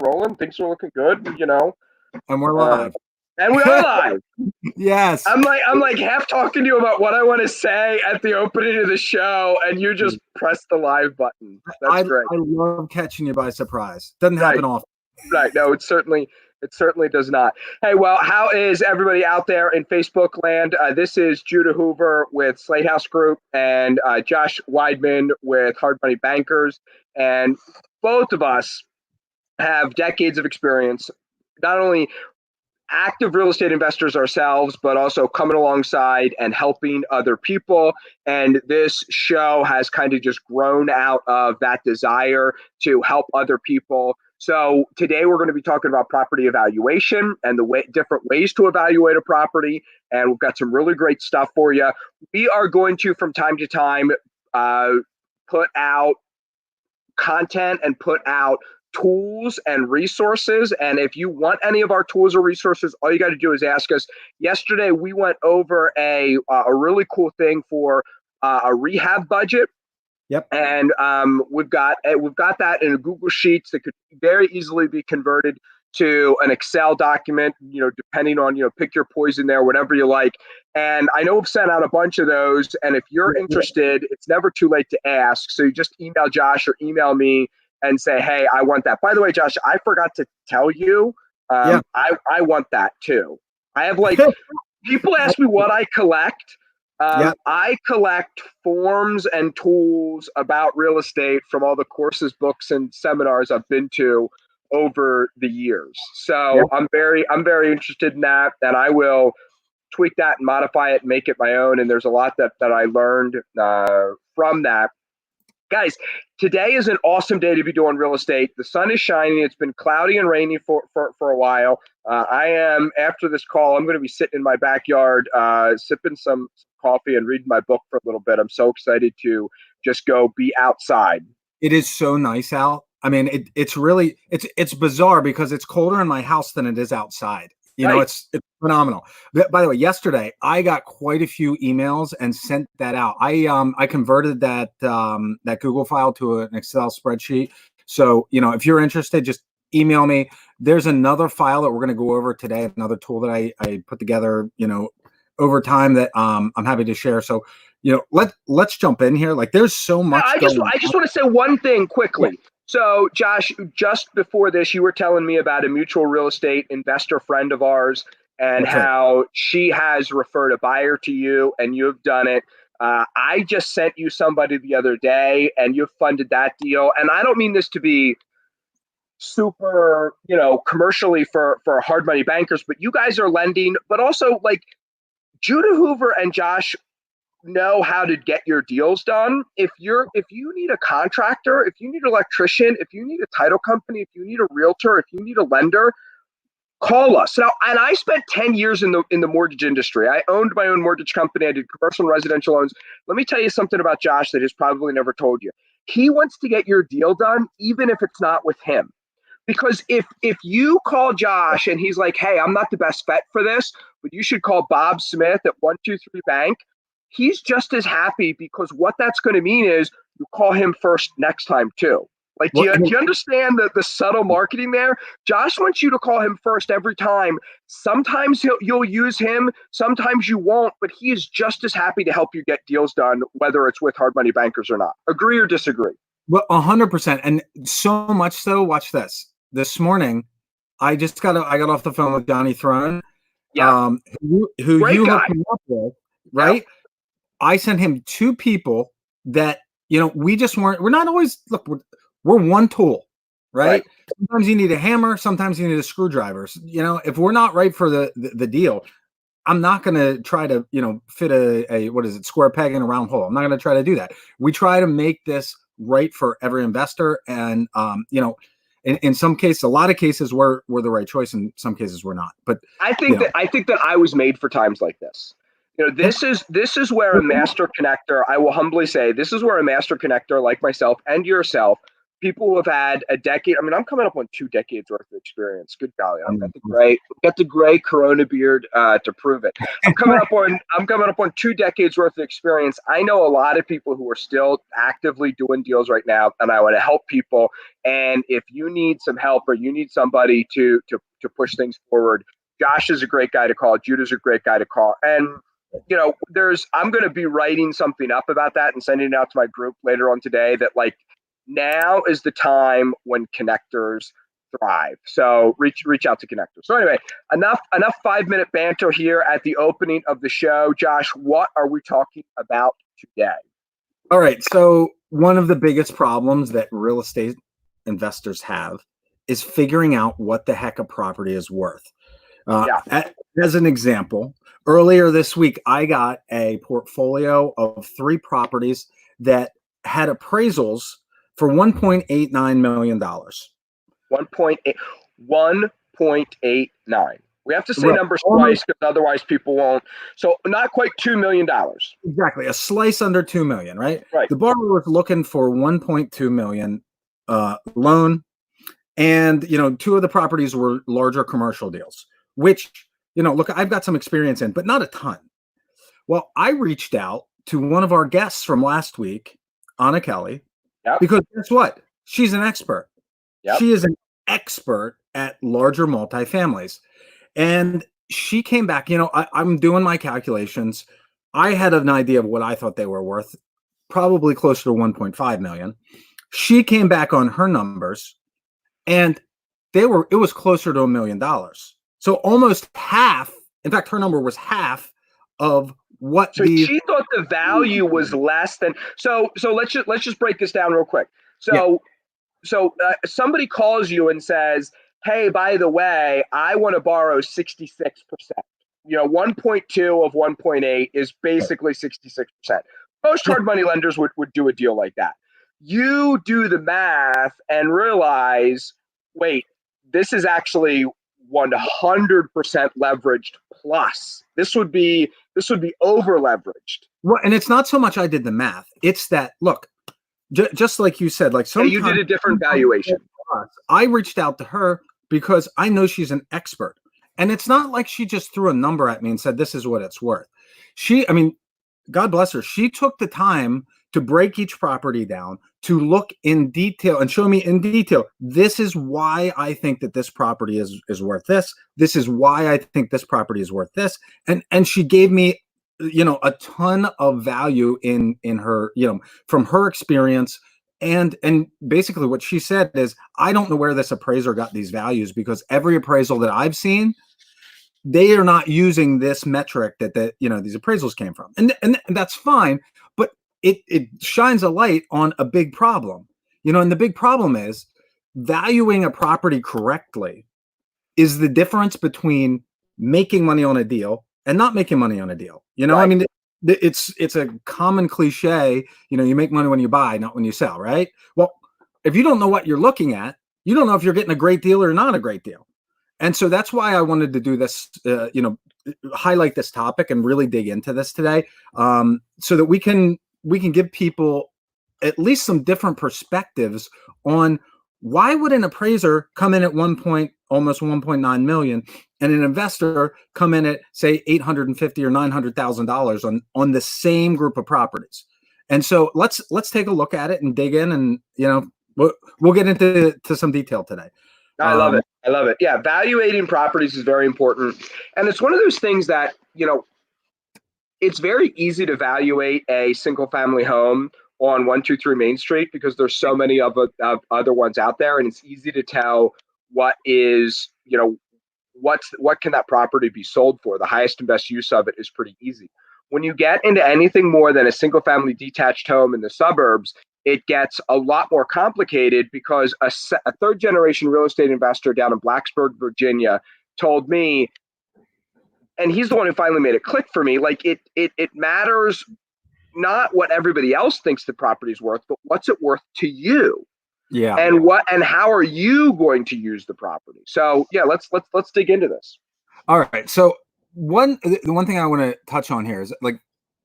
rolling. Things are looking good, And we're Uh, live. and we are live. Yes. I'm like half talking to you about what I want to say at the opening of the show, and you just press the live button. That's great. I love catching you by surprise. Doesn't Right, happen often. right. No, it certainly does not. Hey, well, how is everybody out there in Facebook land? This is Judah Hoover with Slate House Group and Josh Weidman with Hard Money Bankers, and both of us have decades of experience, not only active real estate investors ourselves, but also coming alongside and helping other people. And this show has kind of just grown out of that desire to help other people. So today we're going to be talking about property evaluation and the different ways to evaluate a property. And we've got some really great stuff for you. We are going to, from time to time, put out content and put out tools and resources. And if you want any of our tools or resources, all you got to do is ask us. Yesterday, we went over a really cool thing for a rehab budget. Yep. And we've got that in a Google Sheets that could very easily be converted to an Excel document, depending on, pick your poison there, whatever you like. And I know we've sent out a bunch of those. And if you're interested, it's never too late to ask. So you just email Josh or email me and say, hey, I want that. By the way, Josh, I forgot to tell you, I want that too. I have people ask me what I collect. I collect forms and tools about real estate from all the courses, books, and seminars I've been to over the years. So I'm very interested in that, and I will tweak that and modify it and make it my own. And there's a lot that I learned from that. Guys, today is an awesome day to be doing real estate. The sun is shining. It's been cloudy and rainy for a while. After this call, I'm going to be sitting in my backyard, sipping some coffee and reading my book for a little bit. I'm so excited to just go be outside. It is so nice out. I mean, it's bizarre because it's colder in my house than it is outside. It's phenomenal. But by the way, yesterday I got quite a few emails and sent that out. I converted that Google file to an Excel spreadsheet. So, if you're interested, just email me. There's another file that we're going to go over today, another tool that I put together, over time that I'm happy to share. So, let's jump in here. Like, there's so much. I just want to say one thing quickly. Yeah. So, Josh, just before this, you were telling me about a mutual real estate investor friend of ours and how she has referred a buyer to you and you've done it. I just sent you somebody the other day and you've funded that deal. And I don't mean this to be super, commercially for Hard Money Bankers, but you guys are lending, but also like Judah Hoover and Josh know how to get your deals done. If you need a contractor, if you need an electrician, if you need a title company, if you need a realtor, if you need a lender, call us. Now, and I spent 10 years in the mortgage industry. I owned my own mortgage company. I did commercial and residential loans. Let me tell you something about Josh that he's probably never told you. He wants to get your deal done, even if it's not with him. Because if you call Josh and he's like, hey, I'm not the best bet for this, but you should call Bob Smith at 123 Bank, he's just as happy because what that's going to mean is you call him first next time too. Like, do you understand the subtle marketing there? Josh wants you to call him first every time. Sometimes you'll use him, sometimes you won't, but he is just as happy to help you get deals done, whether it's with Hard Money Bankers or not. Agree or disagree? Well, 100%. And so much so, watch this. This morning, I got off the phone with Johnny Throne, who you hooked me up with, right? Yep. I sent him two people that, we're not always, look, we're one tool, right? Sometimes you need a hammer, sometimes you need a screwdriver. If we're not right for the deal, I'm not going to try to, fit a square peg in a round hole. I'm not going to try to do that. We try to make this right for every investor. And, in some cases, a lot of cases we're the right choice. In some cases we're not. But I think that I was made for times like this. This is where a master connector, I will humbly say, this is where a master connector like myself and yourself people who have had a decade. I mean, I'm coming up on 2 decades worth of experience. Good golly, I've got the gray Corona beard to prove it. I'm coming up on 2 decades worth of experience. I know a lot of people who are still actively doing deals right now, and I want to help people. And if you need some help or you need somebody to push things forward, Josh is a great guy to call. Judah's a great guy to call. And I'm going to be writing something up about that and sending it out to my group later on today, that like now is the time when connectors thrive. So reach out to connectors. So anyway, enough 5-minute banter here at the opening of the show. Josh, what are we talking about today? All right. So one of the biggest problems that real estate investors have is figuring out what the heck a property is worth. As an example, earlier this week, I got a portfolio of 3 properties that had appraisals for $1.89 million. 1.89. We have to say numbers twice because otherwise people won't. So not quite $2 million. Exactly. A slice under $2 million, right? Right. The borrower was looking for $1.2 million loan. And, 2 of the properties were larger commercial deals, which, look, I've got some experience in, but not a ton. Well, I reached out to one of our guests from last week, Anna Kelly, because guess what? She's an expert. Yep. She is an expert at larger multifamilies. And she came back, I'm doing my calculations. I had an idea of what I thought they were worth, probably closer to 1.5 million. She came back on her numbers and it was closer to $1 million. So almost half, in fact, her number was half of what she thought the value was less than. So let's just break this down real quick. So somebody calls you and says, hey, by the way, I want to borrow 66%. 1.2 of 1.8 is basically 66%. Most hard money lenders would do a deal like that. You do the math and realize, wait, this is actually 100% leveraged plus. This would be over leveraged. Well, and it's not so much I did the math. It's that, look, just like you said, like you did a different valuation. I reached out to her because I know she's an expert. And it's not like she just threw a number at me and said, this is what it's worth. God bless her. She took the time to break each property down, to look in detail and show me in detail, this is why I think that this property is worth this. This is why I think this property is worth this. And she gave me, a ton of value in her, from her experience. And basically what she said is, I don't know where this appraiser got these values, because every appraisal that I've seen, they are not using this metric that these appraisals came from. And that's fine, but it shines a light on a big problem. And the big problem is valuing a property correctly is the difference between making money on a deal and not making money on a deal. Right. It's a common cliche, you make money when you buy, not when you sell, right? Well, if you don't know what you're looking at, you don't know if you're getting a great deal or not a great deal. And so that's why I wanted to do this, highlight this topic and really dig into this today, so that we can give people at least some different perspectives on why would an appraiser come in at almost 1.9 million and an investor come in at, say, $850,000 or $900,000 on the same group of properties. And so let's take a look at it and dig in, and we'll get into some detail today. I love it. Yeah, valuating properties is very important, and it's one of those things that it's very easy to valuate a single family home on 123 Main Street because there's so many of other ones out there, and it's easy to tell what is what can that property be sold for. The highest and best use of it is pretty easy. When you get into anything more than a single family detached home in the suburbs, it gets a lot more complicated, because a 3rd generation real estate investor down in Blacksburg, Virginia, told me, and he's the one who finally made it click for me, like it matters not what everybody else thinks the property is worth, but what's it worth to you? Yeah. And how are you going to use the property? So yeah, let's dig into this. All right. So the one thing I want to touch on here is like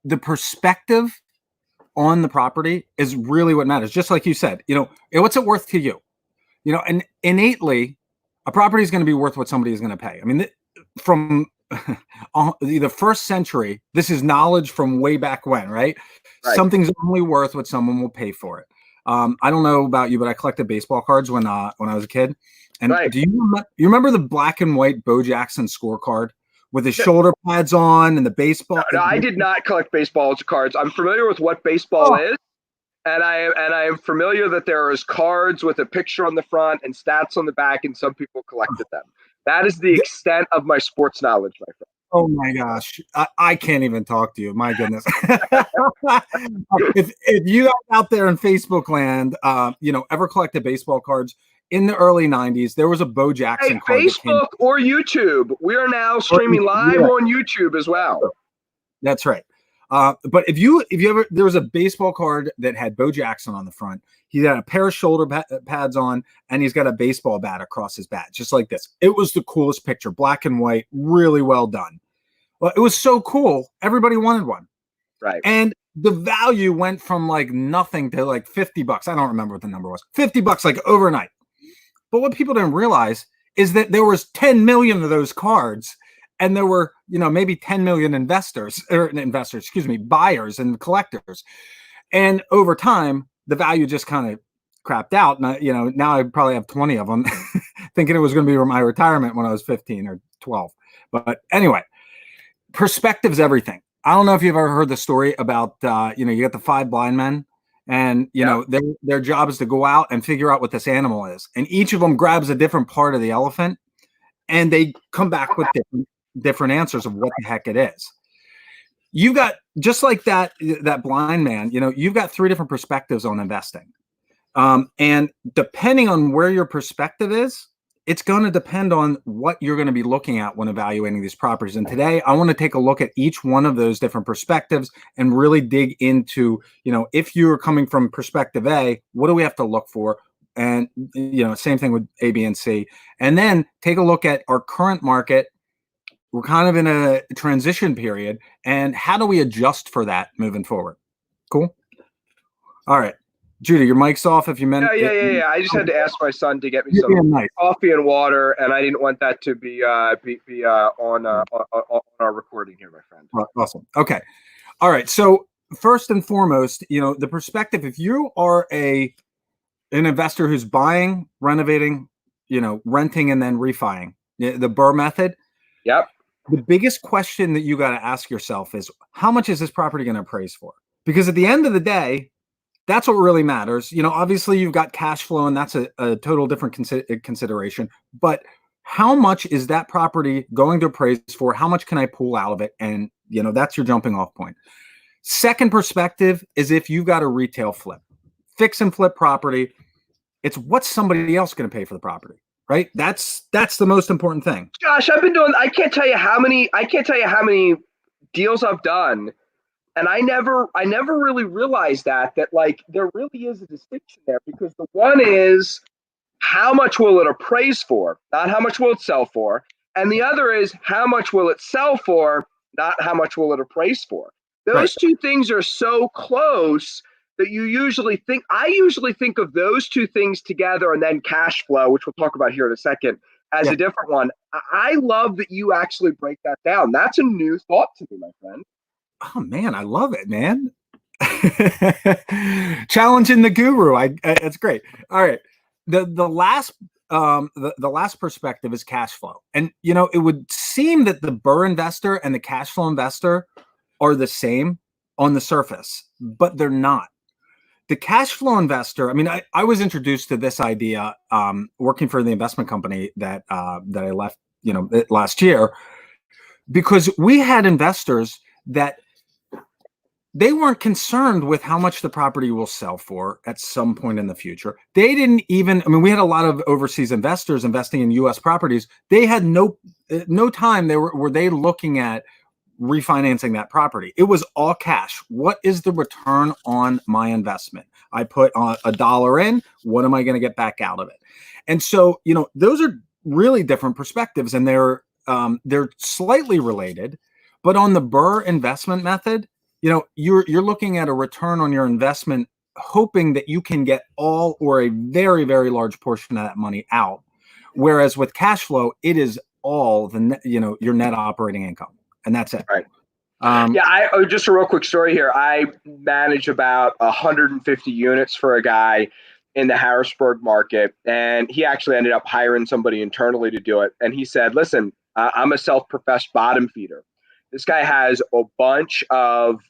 the perspective on the property is really what matters. Just like you said, what's it worth to you? And innately, a property is going to be worth what somebody is going to pay. I mean, from the first century, this is knowledge from way back when, right? Something's only worth what someone will pay for it. I don't know about you, but I collected baseball cards when I was a kid. And do you remember the black and white Bo Jackson scorecard with his shoulder pads on and the baseball? No, I did not collect baseball cards. I'm familiar with what baseball is. And I am familiar that there is cards with a picture on the front and stats on the back, and some people collected them. That is the extent of my sports knowledge, my friend. Oh my gosh, I can't even talk to you. My goodness. if you guys out there in Facebook land, ever collected baseball cards in the early '90s, there was a Bo Jackson card. Facebook or YouTube. We are now streaming live on YouTube as well. That's right. But if you ever, there was a baseball card that had Bo Jackson on the front. He had a pair of shoulder pads on, and he's got a baseball bat across his bat, just like this. It was the coolest picture, black and white, really well done. Well, it was so cool. Everybody wanted one. Right. And the value went from like nothing to like $50. I don't remember what the number was. $50 like overnight. But what people didn't realize is that there was 10 million of those cards. And there were, maybe 10 million buyers and collectors. And over time, the value just kind of crapped out. And, now I probably have 20 of them thinking it was going to be my retirement when I was 15 or 12. But anyway, perspective's everything. I don't know if you've ever heard the story about, you got the 5 blind men and, their job is to go out and figure out what this animal is. And each of them grabs a different part of the elephant and they come back with different answers of what the heck it is. You got, just like that blind man, you've got 3 different perspectives on investing. And depending on where your perspective is, it's going to depend on what you're going to be looking at when evaluating these properties. And today I want to take a look at each one of those different perspectives and really dig into, if you're coming from perspective A, what do we have to look for? And, same thing with A, B, and C. And then take a look at our current market. We're kind of in a transition period, and how do we adjust for that moving forward? Cool. All right, Judy, your mic's off. If you meant, yeah. I just had to ask my son to get me some coffee and water, and I didn't want that to be on our recording here, my friend. Awesome. Okay. All right. So first and foremost, the perspective. If you are an investor who's buying, renovating, renting, and then refining, the BRRRR method. Yep. The biggest question that you got to ask yourself is, how much is this property going to appraise for? Because at the end of the day, that's what really matters. Obviously you've got cash flow, and that's a total different consideration. But how much is that property going to appraise for? How much can I pull out of it? And, that's your jumping off point. Second perspective is if you've got a retail flip, fix and flip property, it's what's somebody else going to pay for the property. Right. That's the most important thing. Josh, I've been doing, I can't tell you how many deals I've done. And I never really realized that like there really is a distinction there, because the one is how much will it appraise for, not how much will it sell for. And the other is how much will it sell for, not how much will it appraise for. Those two things are so close that I usually think of those two things together, and then cash flow, which we'll talk about here in a second, as a different one. I love that you actually break that down. That's a new thought to me, my friend. Oh man, I love it, man. Challenging the guru. It's great. All right. The last perspective is cash flow. And it would seem that the BRRRR investor and the cash flow investor are the same on the surface, but they're not. The cash flow investor, I was introduced to this idea working for the investment company that I left, last year, because we had investors that they weren't concerned with how much the property will sell for at some point in the future. They didn't even, we had a lot of overseas investors investing in U.S. properties. They had no time were they looking at refinancing that property. It was all cash. What is the return on my investment? I put $1 in. What am I going to get back out of it? And so, those are really different perspectives, and they're slightly related. But on the BRRRR investment method, you're looking at a return on your investment, hoping that you can get all or a very, very large portion of that money out. Whereas with cash flow, it is all your net operating income, and that's it. Right. I just a real quick story here. I manage about 150 units for a guy in the Harrisburg market, and he actually ended up hiring somebody internally to do it. And he said, "Listen, I'm a self-professed bottom feeder. This guy has a bunch of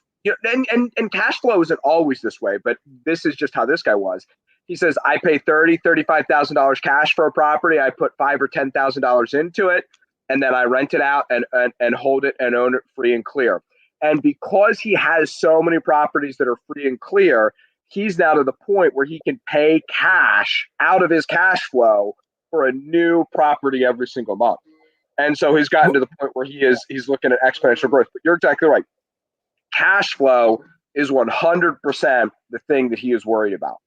and cash flow isn't always this way, but this is just how this guy was." He says, "I pay $35,000 cash for a property. I put $5,000 or $10,000 into it, and then I rent it out and hold it and own it free and clear." And because he has so many properties that are free and clear, he's now to the point where he can pay cash out of his cash flow for a new property every single month. And so he's gotten to the point where he's looking at exponential growth. But you're exactly right. Cash flow is 100% the thing that he is worried about.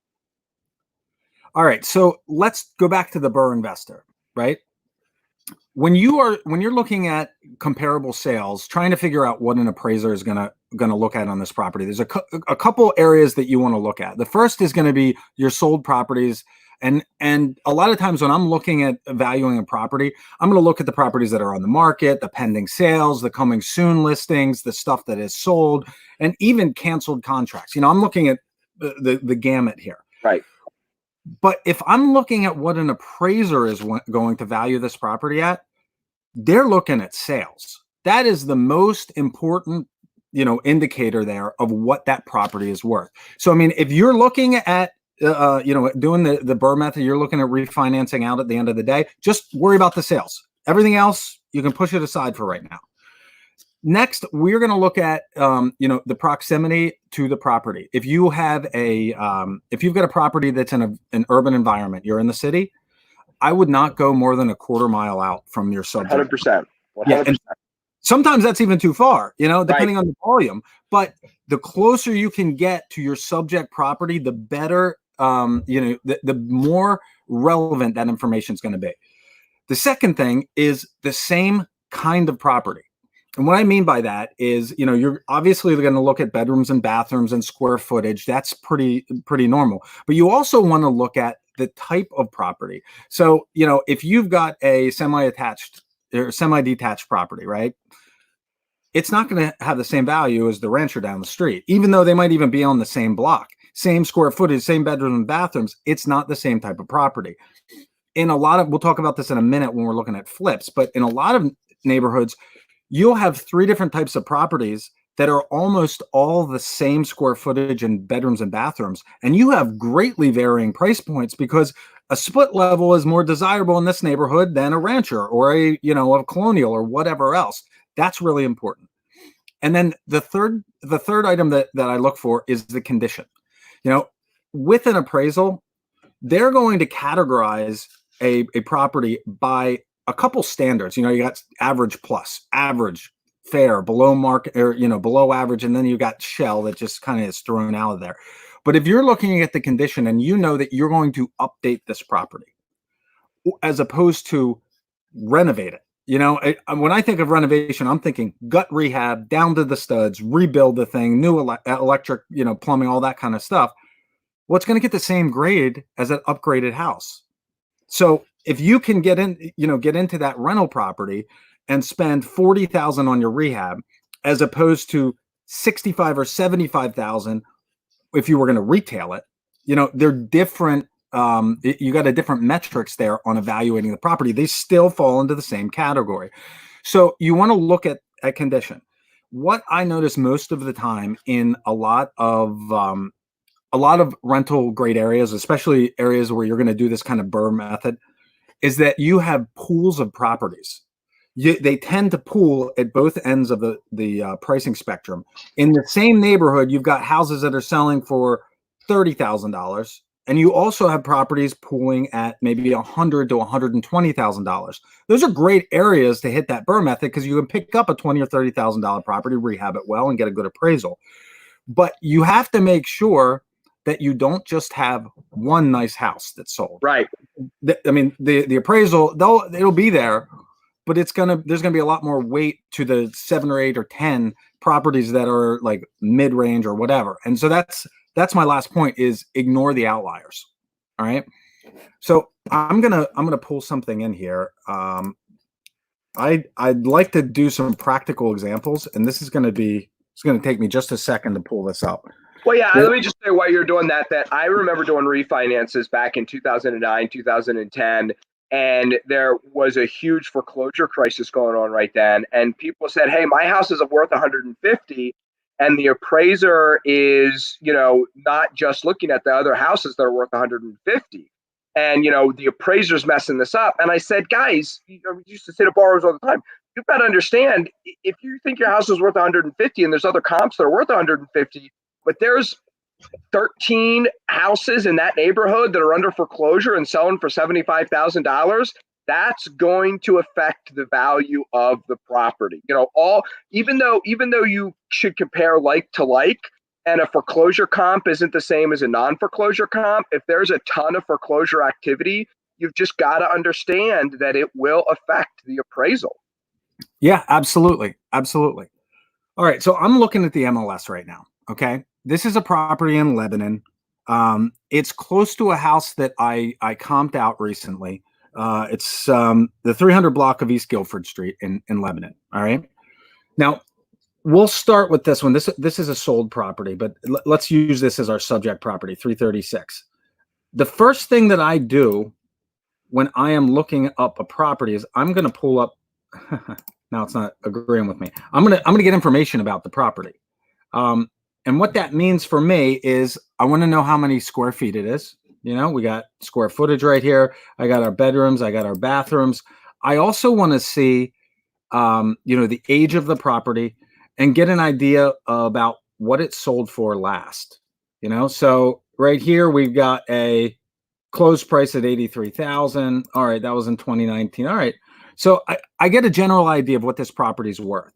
All right. So let's go back to the BRRRR investor, right? When you're looking at comparable sales, trying to figure out what an appraiser is gonna look at on this property, there's a couple areas that you want to look at. The first is going to be your sold properties, and a lot of times when I'm looking at valuing a property, I'm going to look at the properties that are on the market, the pending sales, the coming soon listings, the stuff that is sold, and even canceled contracts. I'm looking at the gamut here. Right. But if I'm looking at what an appraiser is going to value this property at, they're looking at sales. That is the most important, indicator there of what that property is worth. So, I mean, if you're looking at, doing the BRRRR method, you're looking at refinancing out at the end of the day, just worry about the sales. Everything else, you can push it aside for right now. Next, we're going to look at, the proximity to the property. If you have if you've got a property that's in an urban environment, you're in the city, I would not go more than a quarter mile out from your subject. 100%. 100%. Yeah, and sometimes that's even too far, depending on the volume. But the closer you can get to your subject property, the better, the more relevant that information is going to be. The second thing is the same kind of property. And what I mean by that is, you're obviously going to look at bedrooms and bathrooms and square footage. That's pretty normal. But you also want to look at the type of property. So, if you've got a semi-attached or semi-detached property, right? It's not going to have the same value as the rancher down the street, even though they might even be on the same block, same square footage, same bedrooms and bathrooms. It's not the same type of property. We'll talk about this in a minute when we're looking at flips, but in a lot of neighborhoods, you'll have 3 different types of properties that are almost all the same square footage and bedrooms and bathrooms. And you have greatly varying price points because a split level is more desirable in this neighborhood than a rancher or a colonial or whatever else. That's really important. And then the third item that I look for is the condition. With an appraisal, they're going to categorize a property by a couple standards. You got average plus, average, fair, below market, or below average, and then you got shell that just kind of is thrown out of there. But if you're looking at the condition and you know that you're going to update this property as opposed to renovate it, when I think of renovation, I'm thinking gut rehab, down to the studs, rebuild the thing, new electric, plumbing, all that kind of stuff. Well, it's going to get the same grade as an upgraded house. So if you can get into that rental property and spend $40,000 on your rehab, as opposed to $65,000 or $75,000 if you were going to retail it, they're different. You got a different metrics there on evaluating the property. They still fall into the same category. So you want to look at condition. What I notice most of the time in a lot of rental grade areas, especially areas where you're going to do this kind of BRRRR method, is that you have pools of properties. They tend to pool at both ends of the pricing spectrum. In the same neighborhood, you've got houses that are selling for $30,000, and you also have properties pooling at maybe $100,000 to $120,000. Those are great areas to hit that BRRRR method because you can pick up a $20,000 or $30,000 property, rehab it well, and get a good appraisal. But you have to make sure that you don't just have one nice house that's sold. Right. The appraisal, it'll be there, but there's gonna be a lot more weight to the 7 or 8 or 10 properties that are like mid-range or whatever. And so that's my last point is ignore the outliers. All right. So I'm gonna pull something in here. I'd like to do some practical examples, and it's gonna take me just a second to pull this up. Well, yeah, let me just say while you're doing that I remember doing refinances back in 2009, 2010, and there was a huge foreclosure crisis going on right then. And people said, hey, my house is worth 150, and the appraiser is, not just looking at the other houses that are worth 150. And, the appraiser's messing this up. And I said, guys, we used to say to borrowers all the time, you've got to understand, if you think your house is worth 150 and there's other comps that are worth 150, but there's 13 houses in that neighborhood that are under foreclosure and selling for $75,000, that's going to affect the value of the property. Even though you should compare like to like, and a foreclosure comp isn't the same as a non-foreclosure comp, if there's a ton of foreclosure activity, you've just got to understand that it will affect the appraisal. Yeah, absolutely. Absolutely. All right. So I'm looking at the MLS right now. Okay. This is a property in Lebanon. It's close to a house that I comped out recently. It's the 300 block of East Guilford Street in Lebanon. All right. Now, we'll start with this one. This is a sold property, but let's use this as our subject property, 336. The first thing that I do when I am looking up a property is I'm going to pull up. Now it's not agreeing with me. I'm gonna get information about the property, and what that means for me is I want to know how many square feet it is. We got square footage right here. I got our bedrooms. I got our bathrooms. I also want to see, the age of the property and get an idea about what it sold for last. So right here we've got a closed price at $83,000. All right, that was in 2019. All right. So I get a general idea of what this property is worth.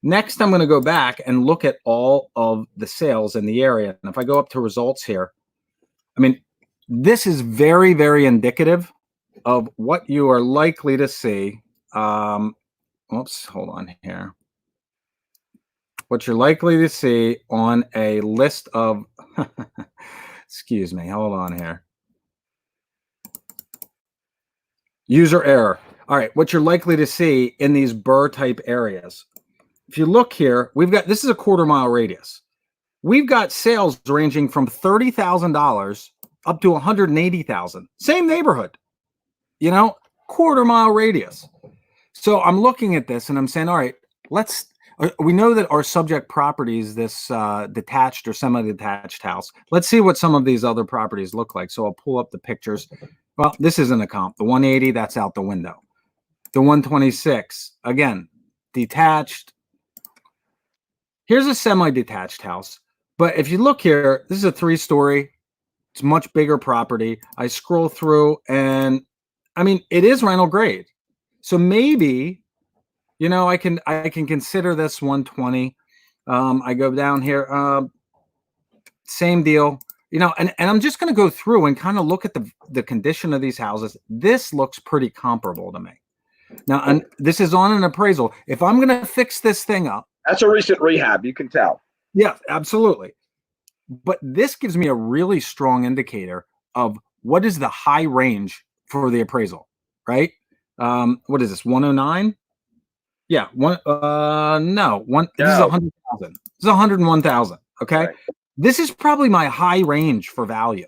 Next, I'm going to go back and look at all of the sales in the area. And if I go up to results here, this is very, very indicative of what you are likely to see. Oops, hold on here. What you're likely to see on a list of, excuse me, hold on here. User error. All right, what you're likely to see in these BRRRR type areas. If you look here, this is a quarter-mile radius. We've got sales ranging from $30,000 up to $180,000. Same neighborhood, quarter-mile radius. So I'm looking at this and I'm saying, all right, we know that our subject property is this detached or semi-detached house. Let's see what some of these other properties look like. So I'll pull up the pictures. Well, this isn't a comp. The 180, that's out the window. The 126, again, detached. Here's a semi-detached house. But if you look here, this is a 3-story. It's much bigger property. I scroll through and it is rental grade. So maybe, I can consider this 120. I go down here, same deal. And I'm just going to go through and kind of look at the condition of these houses. This looks pretty comparable to me. Now, and this is on an appraisal. If I'm going to fix this thing up. That's a recent rehab, you can tell. Yeah, absolutely. But this gives me a really strong indicator of what is the high range for the appraisal, right? What is this, 109? Yeah, this is 100,000. This is 101,000, okay? Right. This is probably my high range for value.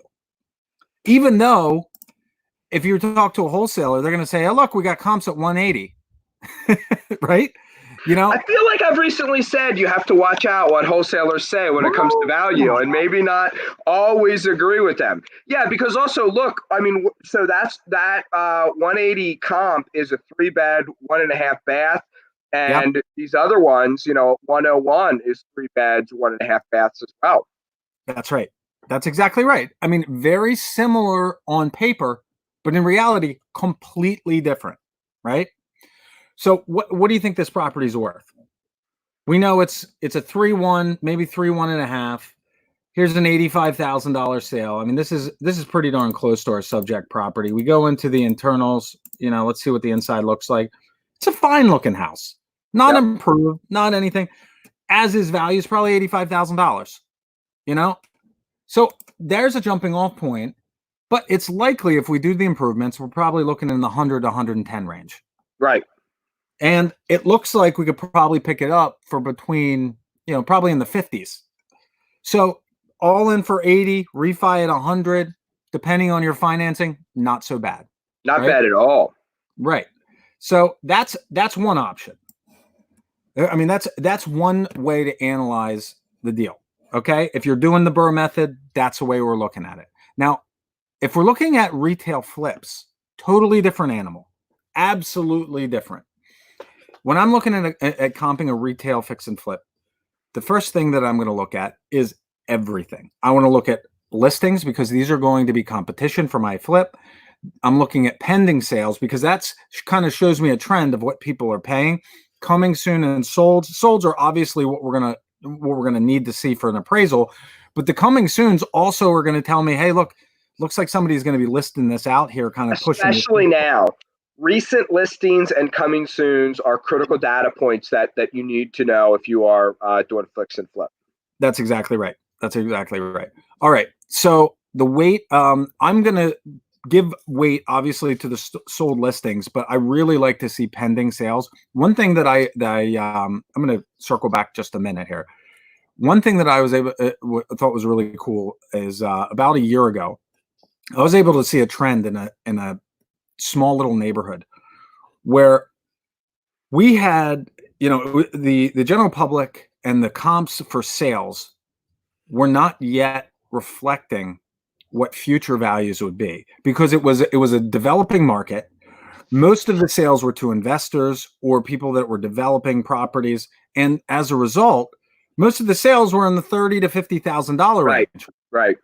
Even though if you talk to a wholesaler, they're going to say, oh, look, we got comps at 180, right? I feel like I've recently said you have to watch out what wholesalers say when it comes to value and maybe not always agree with them. Yeah, because also, look, so that 180 comp is a 3-bed, 1.5 bath. And these other ones, 101 is 3 beds, 1.5 baths as well. That's right. That's exactly right. Very similar on paper, but in reality, completely different, right? So what do you think this property is worth? We know it's a 3-1, maybe 3-1.5. Here's an $85,000 sale. This is pretty darn close to our subject property. We go into the internals, let's see what the inside looks like. It's a fine looking house, not improved, not anything. as is value is probably $85,000. You know, so there's a jumping off point. But it's likely if we do the improvements, we're probably looking in the 100 to 110 range. Right. And it looks like we could probably pick it up for between, probably in the 50s. So all in for 80, refi at 100, depending on your financing, not so bad. Not bad at all. Right. So that's one option. I mean, that's one way to analyze the deal. Okay. If you're doing the BRRRR method, that's the way we're looking at it. Now, if we're looking at retail flips, totally different animal, absolutely different. When I'm looking at comping a retail fix and flip, the first thing that I'm going to look at is everything. I want to look at listings because these are going to be competition for my flip. I'm looking at pending sales because that's kind of shows me a trend of what people are paying. Coming soon and solds. Solds are obviously what we're gonna need to see for an appraisal, but the coming soons also are going to tell me, hey, look. Looks like somebody's going to be listing this out here, kind of pushing. Especially now, recent listings and coming soons are critical data points that you need to know if you are doing fix and flip. That's exactly right. All right. So the weight, I'm going to give weight obviously to the sold listings, but I really like to see pending sales. One thing that I'm going to circle back just a minute here. One thing that I was thought was really cool is about a year ago, I was able to see a trend in a small little neighborhood where we had, the general public and the comps for sales were not yet reflecting what future values would be because it was a developing market. Most of the sales were to investors or people that were developing properties, and as a result, most of the sales were in the $30,000 to $50,000 range. Right.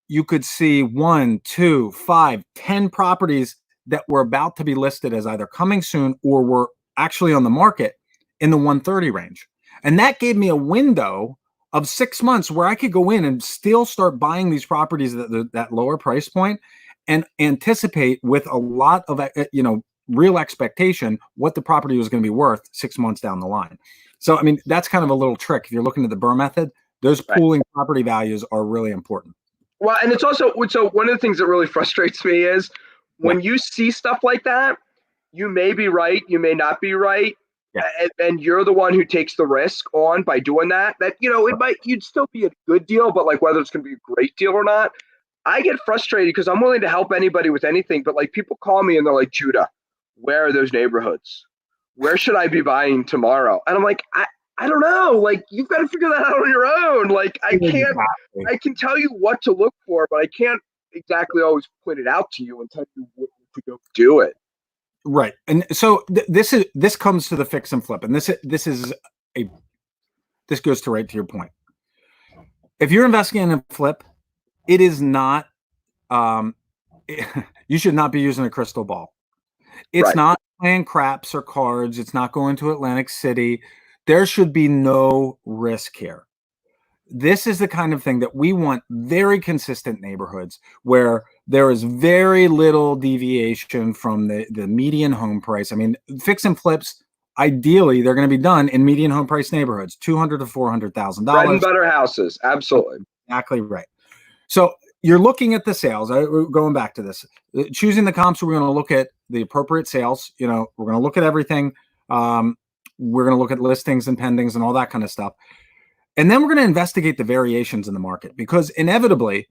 You could see 1, 2, 5, 10 properties that were about to be listed as either coming soon or were actually on the market in the 130 range. And that gave me a window of 6 months where I could go in and still start buying these properties at that lower price point and anticipate with a lot of, real expectation what the property was going to be worth 6 months down the line. So, I mean, that's kind of a little trick. If you're looking at the BRRRR method, those pooling property values are really important. Well, and it's also, so one of the things that really frustrates me is when you see stuff like that, you may be right, you may not be right. Yeah. And you're the one who takes the risk on by doing that, you'd still be a good deal, but like whether it's going to be a great deal or not, I get frustrated because I'm willing to help anybody with anything. But like people call me and they're like, Judah, where are those neighborhoods? Where should I be buying tomorrow? And I'm like, I don't know. Like, you've got to figure that out on your own. Like, I can tell you what to look for, but I can't exactly always point it out to you and tell you what to go do it. Right. And so this comes to the fix and flip. And this goes right to your point. If you're investing in a flip, it is not, you should not be using a crystal ball. It's not playing craps or cards. It's not going to Atlantic City. There should be no risk here. This is the kind of thing that we want very consistent neighborhoods where there is very little deviation from the median home price. I mean, fix and flips, ideally, they're going to be done in median home price neighborhoods, $200,000 to $400,000. Bread and butter houses. Absolutely. Exactly right. So you're looking at the sales. Going back to this, choosing the comps, we're going to look at the appropriate sales. We're going to look at everything. We're going to look at listings and pendings and all that kind of stuff. And then we're going to investigate the variations in the market because inevitably,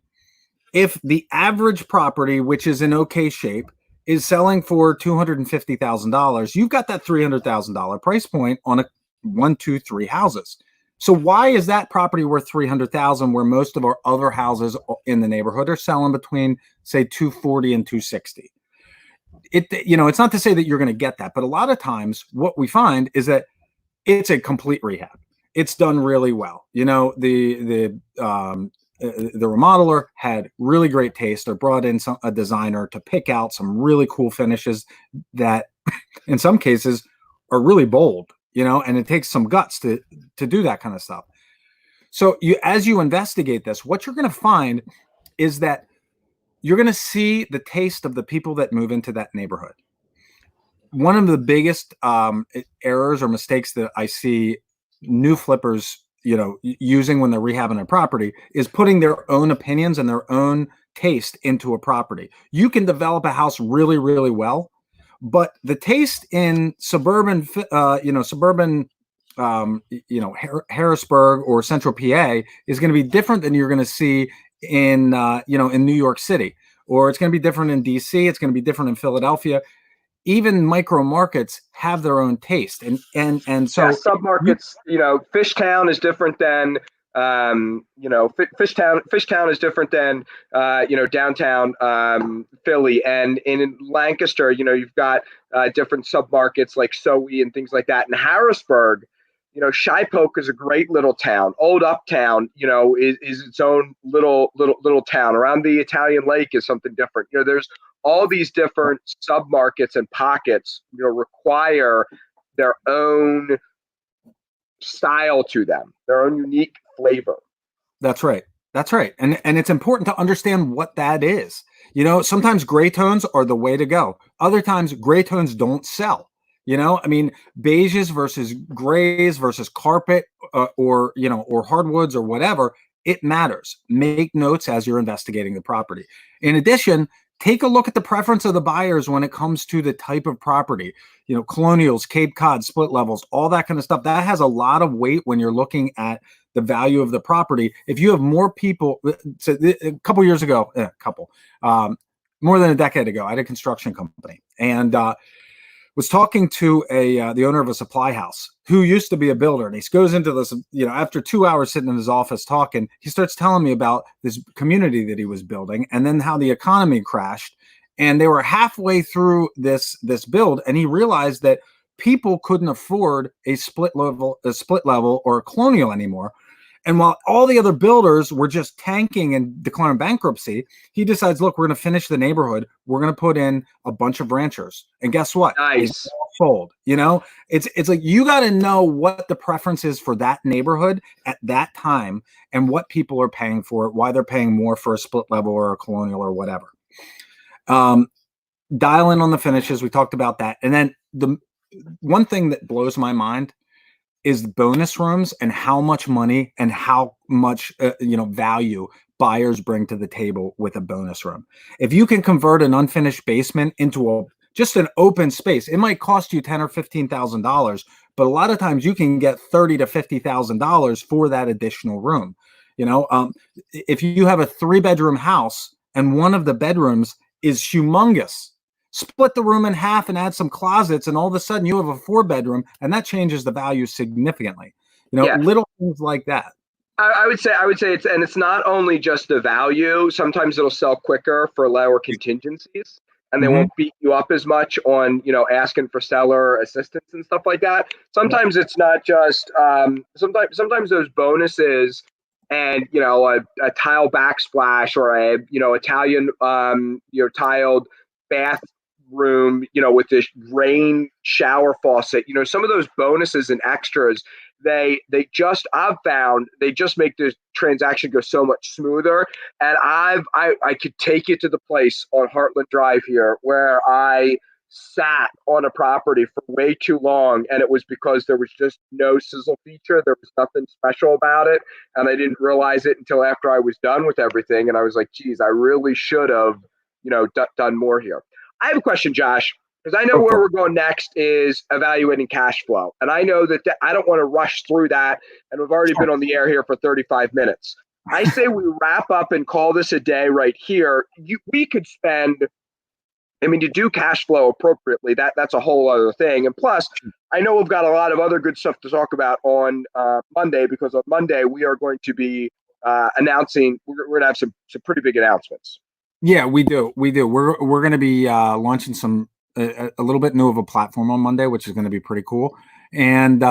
if the average property, which is in okay shape, is selling for $250,000, you've got that $300,000 price point on a 1, 2, 3 houses. So why is that property worth $300,000 where most of our other houses in the neighborhood are selling between, say, $240,000 and $260,000? It's not to say that you're going to get that, but a lot of times what we find is that it's a complete rehab. It's done really well. The remodeler had really great taste or brought in a designer to pick out some really cool finishes that in some cases are really bold, and it takes some guts to do that kind of stuff. So as you investigate this, what you're going to find is that you're going to see the taste of the people that move into that neighborhood. One of the biggest errors or mistakes that I see new flippers, using when they're rehabbing a property is putting their own opinions and their own taste into a property. You can develop a house really, really well, but the taste in suburban, Harrisburg or Central PA is going to be different than you're going to see in New York City, or it's going to be different in DC. It's going to be different in Philadelphia. Even micro markets have their own taste, and so submarkets. Fishtown is different than Fishtown is different than downtown Philly, and in Lancaster, you've got different submarkets like Sowe and things like that. In Harrisburg, Shipoke is a great little town. Old Uptown, is its own little town. Around the Italian Lake is something different. There's all these different submarkets and pockets, require their own style to them, their own unique flavor. That's right. And it's important to understand what that is. Sometimes gray tones are the way to go. Other times gray tones don't sell. Beiges versus grays versus carpet or hardwoods or whatever, it matters. Make notes as you're investigating the property. In addition, take a look at the preference of the buyers when it comes to the type of property, colonials, Cape Cod, split levels, all that kind of stuff. That has a lot of weight when you're looking at the value of the property. If you have more people, so a couple years ago, more than a decade ago, I had a construction company and was talking to the owner of a supply house who used to be a builder. And he goes into this, after 2 hours sitting in his office talking, he starts telling me about this community that he was building and then how the economy crashed. And they were halfway through this build. And he realized that people couldn't afford a split level or a colonial anymore. And while all the other builders were just tanking and declaring bankruptcy, he decides, look, we're going to finish the neighborhood. We're going to put in a bunch of ranchers. And guess what? Nice. It's all sold. It's like you got to know what the preference is for that neighborhood at that time and what people are paying for it, why they're paying more for a split level or a colonial or whatever. Dial in on the finishes. We talked about that. And then the one thing that blows my mind is bonus rooms and how much money and how much value buyers bring to the table with a bonus room. If you can convert an unfinished basement into just an open space, it might cost you $10,000 or $15,000, but a lot of times you can get $30,000 to $50,000 for that additional room. If you have a 3-bedroom house and one of the bedrooms is humongous, split the room in half and add some closets, and all of a sudden you have a 4-bedroom, and that changes the value significantly. Little things like that. I would say it's not only just the value. Sometimes it'll sell quicker for lower contingencies, and they won't beat you up as much on asking for seller assistance and stuff like that. Sometimes it's not just sometimes those bonuses and a tile backsplash or a Italian tiled bath room with this rain shower faucet, some of those bonuses and extras, I've found they just make the transaction go so much smoother. And I could take you to the place on Heartland Drive here where I sat on a property for way too long, and it was because there was just no sizzle feature. There was nothing special about it, and I didn't realize it until after I was done with everything, and I was like, geez, I really should have done more here. I have a question, Josh, because I know where we're going next is evaluating cash flow. And I know that I don't want to rush through that. And we've already been on the air here for 35 minutes. I say we wrap up and call this a day right here. We could spend, to do cash flow appropriately, that's a whole other thing. And plus, I know we've got a lot of other good stuff to talk about on Monday, because on Monday we are going to be announcing, we're going to have some pretty big announcements. Yeah, we do. We're going to be launching a little bit new of a platform on Monday, which is going to be pretty cool. And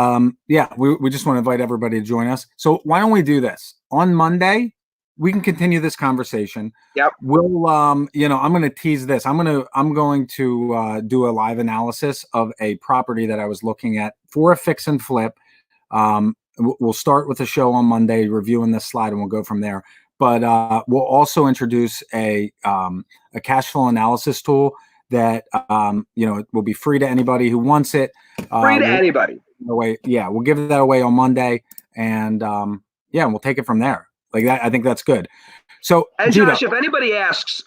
we just want to invite everybody to join us. So why don't we do this on Monday? We can continue this conversation. Yep. We'll I'm going to tease this. I'm going to do a live analysis of a property that I was looking at for a fix and flip. We'll start with the show on Monday, reviewing this slide, and we'll go from there. But we'll also introduce a cash flow analysis tool that it will be free to anybody who wants it. Free to anybody. away. Yeah, we'll give that away on Monday, and we'll take it from there. Like that, I think that's good. So, and Josh, if anybody asks,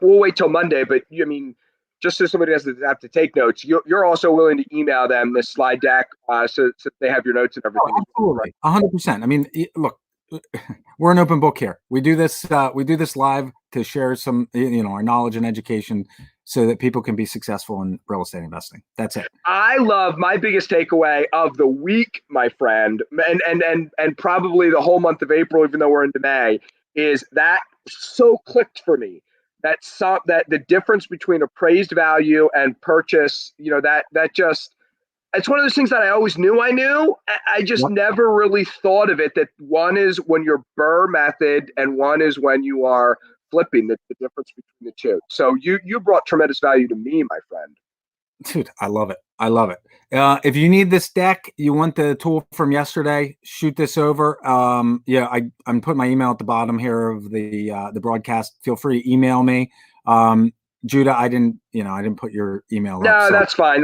we'll wait till Monday. But just so somebody doesn't have to take notes, you're also willing to email them this slide deck, so they have your notes and everything. Oh, absolutely, 100%. I mean, look, we're an open book here. We do this live to share some, our knowledge and education, so that people can be successful in real estate investing. That's it. I love my biggest takeaway of the week, my friend, and probably the whole month of April, even though we're into May, is that so clicked for me. That the difference between appraised value and purchase, that just, it's one of those things that I always knew I knew. I just never really thought of it, that one is when you're BRRRR method and one is when you are flipping, the difference between the two. So you brought tremendous value to me, my friend. Dude, I love it. If you need this deck, you want the tool from yesterday, shoot this over. I'm putting my email at the bottom here of the broadcast. Feel free to email me. Judah, I didn't put your email up. No, so. That's fine.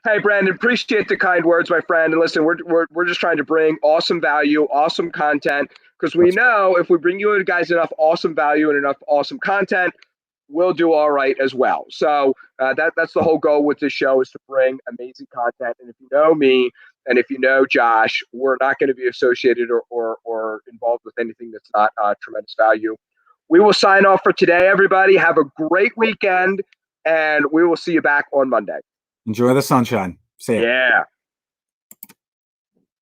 Hey, Brandon, appreciate the kind words, my friend. And listen, we're just trying to bring awesome value, awesome content, because we know if we bring you guys enough awesome value and enough awesome content, we'll do all right as well. So that's the whole goal with this show, is to bring amazing content. And if you know me and if you know Josh, we're not going to be associated or involved with anything that's not tremendous value. We will sign off for today, everybody. Have a great weekend, and we will see you back on Monday. Enjoy the sunshine. See ya. Yeah.